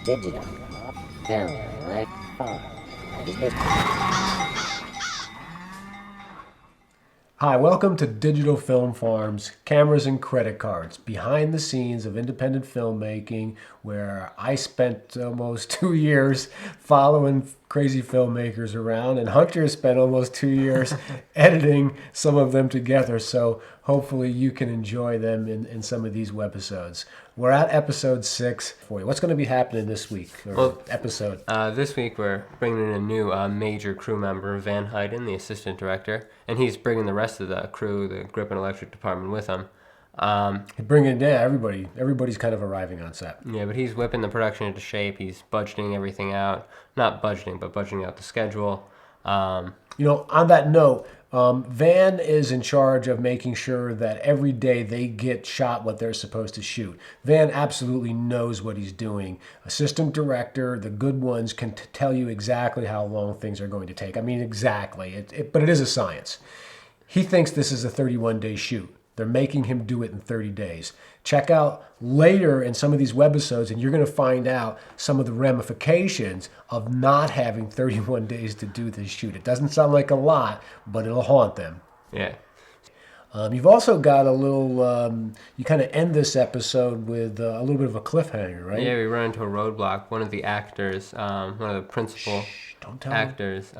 Digital. Up, down, right, far. Hi, welcome to Digital Film Farms, Cameras and Credit Cards, behind the scenes of independent filmmaking, where I spent almost 2 years following crazy filmmakers around, and Hunter spent almost 2 years editing some of them together, so hopefully you can enjoy them in some of these webisodes. We're at episode 6 for you. What's going to be happening this week, or episode? This week we're bringing in a new major crew member, Van Heiden, the assistant director, and he's bringing the rest of the crew, the grip and electric department, with him. Bringing it down, everybody's kind of arriving on set. Yeah, but he's whipping the production into shape. He's budgeting everything out. Not budgeting, but budgeting out the schedule. On that note, Van is in charge of making sure that every day they get shot what they're supposed to shoot. Van absolutely knows what he's doing. Assistant director, the good ones, can tell you exactly how long things are going to take. I mean, exactly. But it is a science. He thinks this is a 31-day shoot. They're making him do it in 30 days. Check out later in some of these webisodes, and you're going to find out some of the ramifications of not having 31 days to do this shoot. It doesn't sound like a lot, but it'll haunt them. Yeah. You've also got a little, you kind of end this episode with a little bit of a cliffhanger, right? Yeah, we run into a roadblock. One of the actors, one of the principal actors,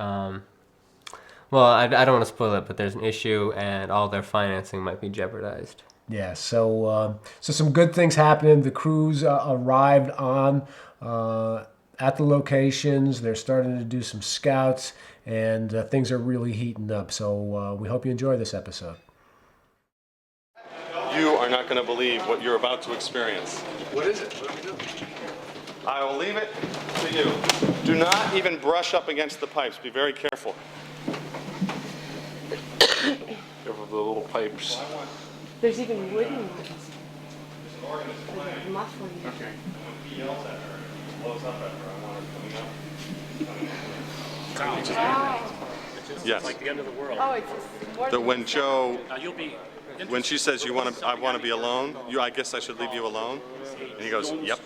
well, I don't want to spoil it, but there's an issue, and all their financing might be jeopardized. Yeah, so some good things happening. The crews arrived on at the locations. They're starting to do some scouts, and things are really heating up. So we hope you enjoy this episode. You are not going to believe what you're about to experience. What is it? What do we do? I will leave it to you. Do not even brush up against the pipes. Be very careful. Careful with the little pipes. There's even wooden ones. Like muffling. Okay. He yells at her, blows up at her. I want her coming up. Oh, Yes. Like the end of the world. oh, it's just more That than when Joe, You'll be. when she says I want to be alone, I guess I should leave you alone. And he goes, yep.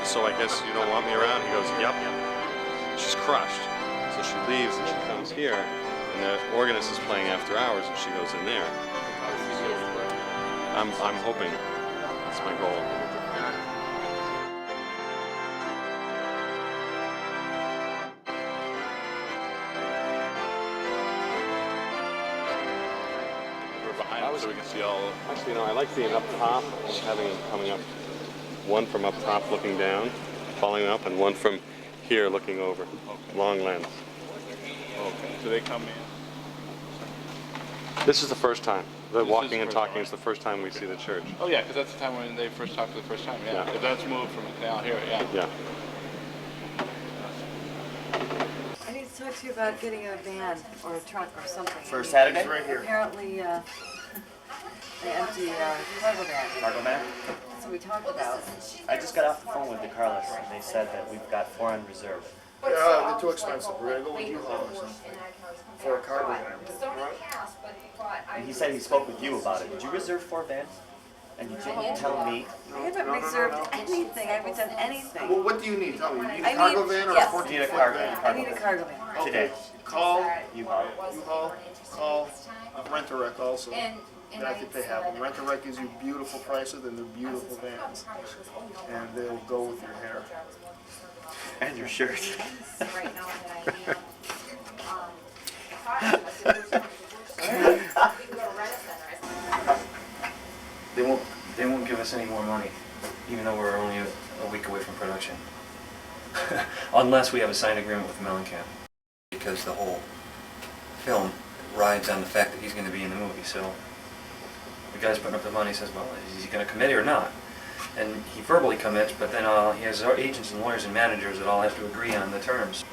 So I guess you don't want me around? He goes, yep. She's crushed. So she leaves and she comes here, and the organist is playing after hours, and she goes in there. I'm hoping. That's my goal. We're behind him so we can see all. Actually, I like being up top and having them coming up. One from up top looking down, falling up, and one from here looking over. Okay. Long lens. Okay. Do they come in? This is the first time. The This is walking the and first talking time. is the first time we see the church. Oh yeah, because that's the time when they first talked for the first time. Yeah. Yeah. If that's moved from the canal here, yeah. Yeah. I need to talk to you about getting a van or a truck or something. For Saturday? Right here. Apparently, they empty cargo van. Cargo man? That's what we talked about. I just got off the phone with the Carlos and they said that we've got 4 on reserve. Yeah, they're too expensive. We're gonna go with U-Haul or something for a cargo van. And he said he spoke with you about it. Did you reserve 4 vans? And you didn't tell me? I haven't reserved anything. I haven't done anything. Well, what do you need? Tell me. You need I a cargo need- van or yes. a You 14 need a foot cargo van? van. I need a cargo van. Today. Call U-Haul. U-Haul, call Rent-A-Wreck also. That if they have them. Rent-A-Wreck gives you beautiful prices and they're beautiful vans. And they'll go with your hair. And your shirt. They won't give us any more money, even though we're only a week away from production. Unless we have a signed agreement with Mellencamp. Because the whole film rides on the fact that he's going to be in the movie, so the guy's putting up the money, says, well, is he going to commit or not? And he verbally commits, but then he has agents and lawyers and managers that all have to agree on the terms.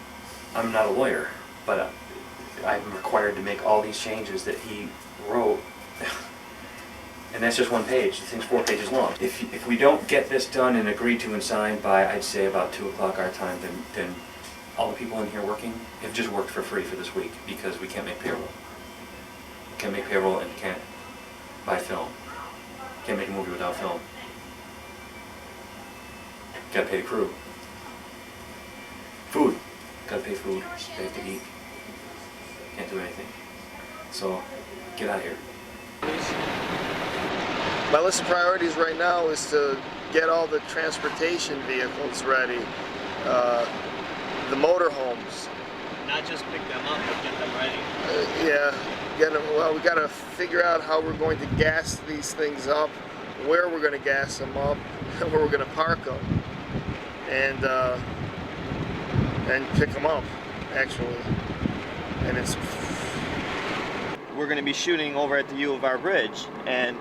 I'm not a lawyer, but I'm required to make all these changes that he wrote. And that's just one page. The thing's 4 pages long. If we don't get this done and agreed to and signed by, I'd say, about 2 o'clock our time, then all the people in here working have just worked for free for this week because we can't make payroll. We can't make payroll and can't buy film. Can't make a movie without film. Gotta pay the crew. Gotta pay food, they have to eat. Can't do anything. So, get out of here. My list of priorities right now is to get all the transportation vehicles ready, the motorhomes. Not just pick them up, but get them ready. Yeah, well, we got to figure out how we're going to gas these things up, where we're going to gas them up, and where we're going to park them, and pick them up, actually. And We're going to be shooting over at the U of R bridge, and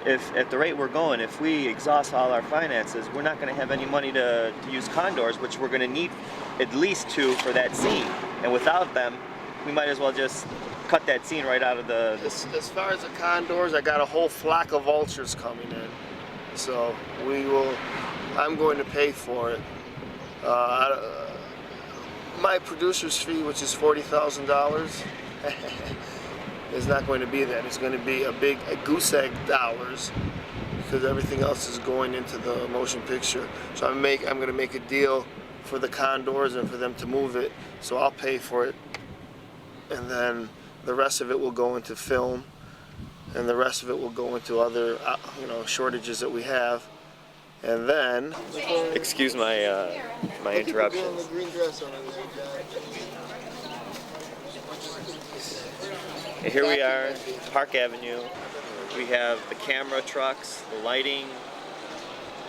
if at the rate we're going, if we exhaust all our finances, we're not going to have any money to use condors, which we're going to need at least 2 for that scene. And without them, we might as well just cut that scene right out of the... As far as the condors, I got a whole flock of vultures coming in. So I'm going to pay for it. My producer's fee, which is $40,000, is not going to be that. It's going to be a goose egg dollars, because everything else is going into the motion picture. So I'm going to make a deal for the condors and for them to move it. So I'll pay for it, and then the rest of it will go into film, and the rest of it will go into other shortages that we have. And then, Excuse my my interruptions. Here we are, Park Avenue. We have the camera trucks, the lighting.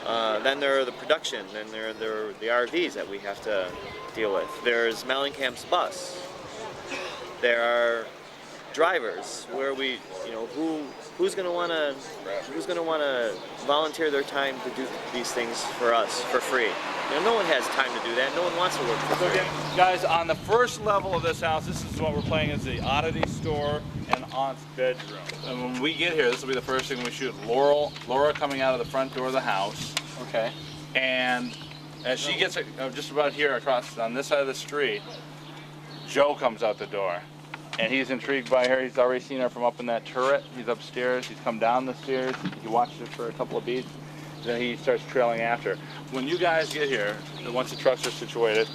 Then there are the production. Then there are the RVs that we have to deal with. There's Mellencamp's bus. There are drivers where who's going to want to volunteer their time to do these things for us for free. No one has time to do that. No one wants to work for free. Okay, guys, on the first level of this house, this is what we're playing is the oddity store and aunt's bedroom. And when we get here, this will be the first thing we shoot. Laura coming out of the front door of the house. Okay. And as she gets just about here across on this side of the street, Joe comes out the door. And he's intrigued by her. He's already seen her from up in that turret. He's upstairs. He's come down the stairs. He watches her for a couple of beats. Then he starts trailing after. When you guys get here, once the trucks are situated,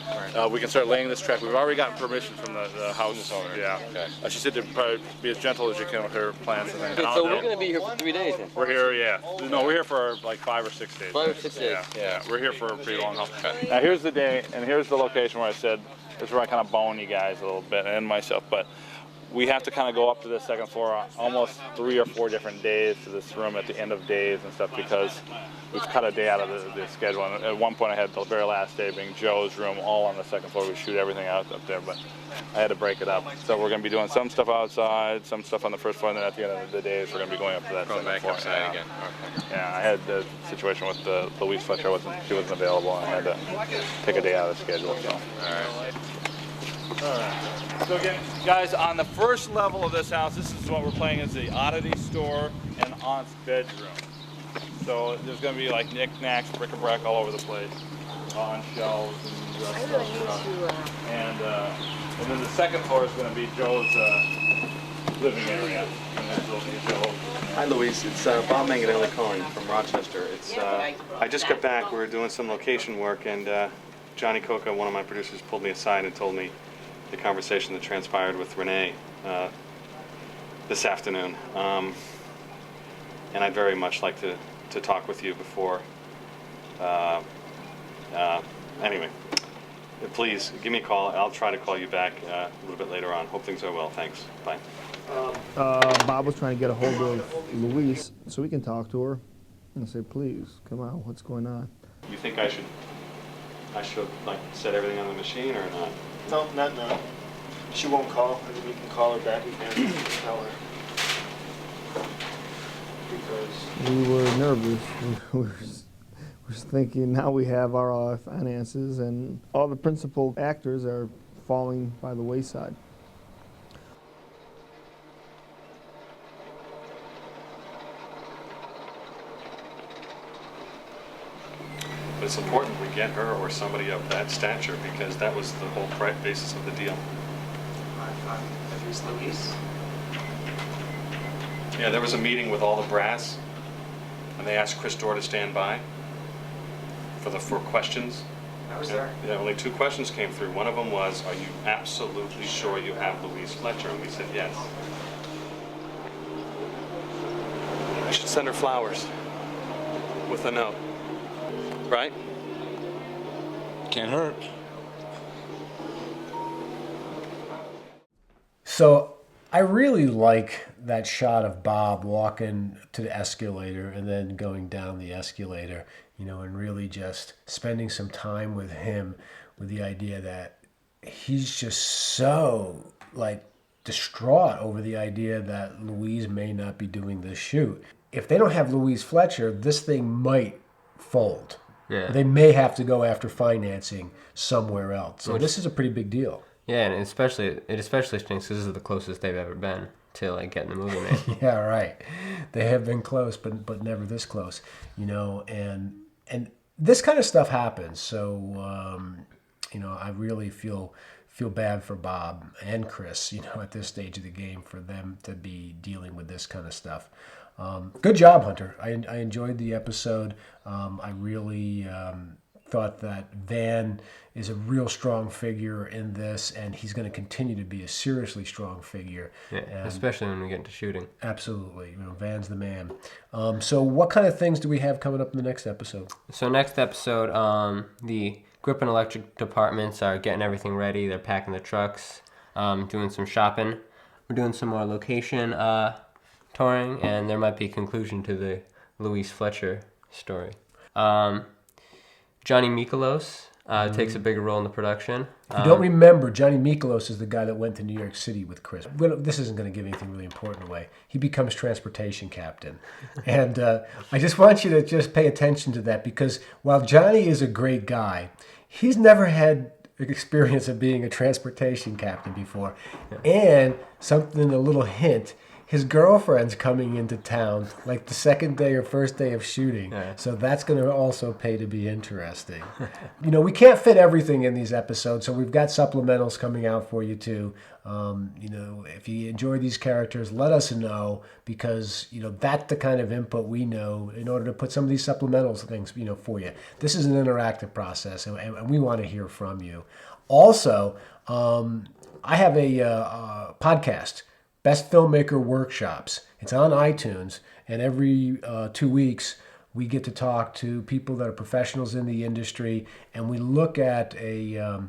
we can start laying this track. We've already gotten permission from the house owner. Yeah. Okay. She said to probably be as gentle as you can with her plans and things. So we're going to be here for 3 days then? We're here, yeah. No, we're here for like 5 or 6 days. 5 or 6 days? Yeah. We're here for a pretty long haul. Okay. Now here's the day, and here's the location where I said, this is where I kind of bone you guys a little bit, and myself, but we have to kind of go up to the second floor almost 3 or 4 different days to this room at the end of days and stuff because we've cut a day out of the schedule. And at one point I had the very last day being Joe's room all on the second floor. We shoot everything out up there, but I had to break it up. So we're going to be doing some stuff outside, some stuff on the first floor, and then at the end of the days we're going to be going up to that second floor. Outside again. Okay. Yeah, I had the situation with Louise Fletcher. She wasn't available, and I had to take a day out of the schedule. So. All right. So again, guys, on the first level of this house, this is what we're playing is the oddity store and aunt's bedroom. So there's going to be like knickknacks, bric-a-brac all over the place, on shelves and stuff. And then the second floor is going to be Joe's living area. Hi, Louise. It's Bob Manganelli calling from Rochester. I just got back. We were doing some location work, and Johnny Coca, one of my producers, pulled me aside and told me the conversation that transpired with Renee this afternoon. And I'd very much like to talk with you before. Anyway, please give me a call. I'll try to call you back a little bit later on. Hope things are well. Thanks. Bye. Bob was trying to get a hold of Louise so we can talk to her and say, please, come out, what's going on? You think I should like set everything on the machine or not? No, not now. She won't call. I mean, we can call her back again and tell her. Because we were nervous. We were thinking now we have our finances and all the principal actors are falling by the wayside. But it's important we get her or somebody of that stature because that was the whole basis of the deal. If it's Louise. Yeah, there was a meeting with all the brass, and they asked Chris Dorr to stand by for questions. I was there. Yeah, only 2 questions came through. One of them was, are you absolutely sure you have Louise Fletcher? And we said yes. I should send her flowers with a note. Right? Can't hurt. So I really like that shot of Bob walking to the escalator and then going down the escalator, you know, and really just spending some time with him, with the idea that he's just so like distraught over the idea that Louise may not be doing this shoot. If they don't have Louise Fletcher, this thing might fold. Yeah. They may have to go after financing somewhere else. So this is a pretty big deal. Yeah, and it especially stinks because this is the closest they've ever been to like getting the movie made. Yeah, right. They have been close, but never this close, you know. And this kind of stuff happens. So you know, I really feel bad for Bob and Chris, you know, at this stage of the game for them to be dealing with this kind of stuff. Good job, Hunter. I enjoyed the episode. I really thought that Van is a real strong figure in this, and he's going to continue to be a seriously strong figure. Yeah, especially when we get into shooting. Absolutely. You know, Van's the man. So what kind of things do we have coming up in the next episode? So next episode, the grip and electric departments are getting everything ready. They're packing the trucks, doing some shopping. We're doing some more location touring, and there might be a conclusion to the Louise Fletcher story. Johnny Mikolos takes a bigger role in the production. If you don't remember, Johnny Mikolos is the guy that went to New York City with Chris. This isn't going to give anything really important away. He becomes transportation captain. And I just want you to just pay attention to that, because while Johnny is a great guy, he's never had experience of being a transportation captain before. And something, a little hint, his girlfriend's coming into town like the second day or first day of shooting. Yeah. So that's going to also pay to be interesting. You know, we can't fit everything in these episodes, so we've got supplementals coming out for you too. You know, if you enjoy these characters, let us know, because, you know, that's the kind of input we know in order to put some of these supplementals things, you know, for you. This is an interactive process, and we want to hear from you. Also, I have a podcast, Best Filmmaker Workshops. It's on iTunes, and every 2 weeks we get to talk to people that are professionals in the industry, and we look at a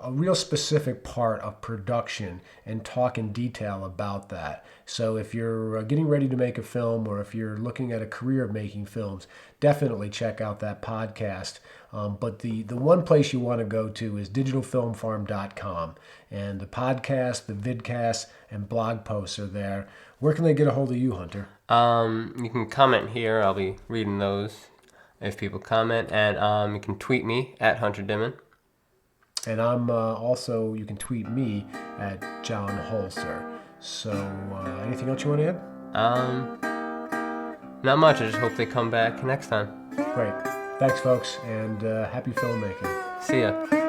real specific part of production and talk in detail about that. So if you're getting ready to make a film, or if you're looking at a career of making films, definitely check out that podcast. But the one place you want to go to is digitalfilmfarm.com. And the podcast, the vidcasts, and blog posts are there. Where can they get a hold of you, Hunter? You can comment here. I'll be reading those if people comment. And you can tweet me at Hunter Dimon. And I'm also, you can tweet me at John Holser. So anything else you want to add? Not much. I just hope they come back next time. Great. Thanks, folks, and happy filmmaking. See ya.